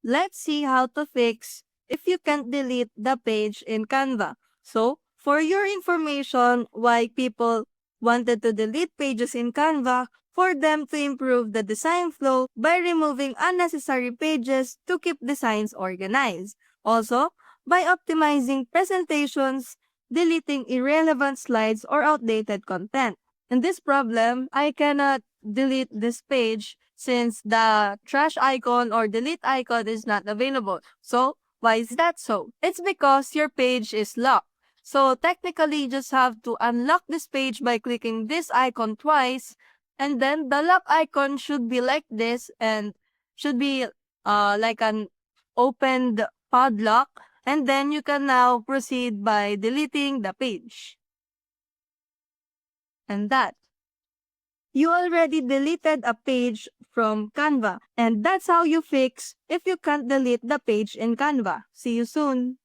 let's see how to fix if you can't delete the page in Canva. So, for your information, why people wanted to delete pages in Canva, for them to improve the design flow by removing unnecessary pages to keep designs organized. Also, by optimizing presentations, deleting irrelevant slides or outdated content. In this problem, I cannot delete this page since the trash icon or delete icon is not available. So, why is that so? It's because your page is locked. So, technically, you just have to unlock this page by clicking this icon twice, and then the lock icon should be like this and should be like an opened padlock, and then you can now proceed by deleting the page. And that. You already deleted a page from Canva, and that's how you fix if you can't delete the page in Canva. See you soon!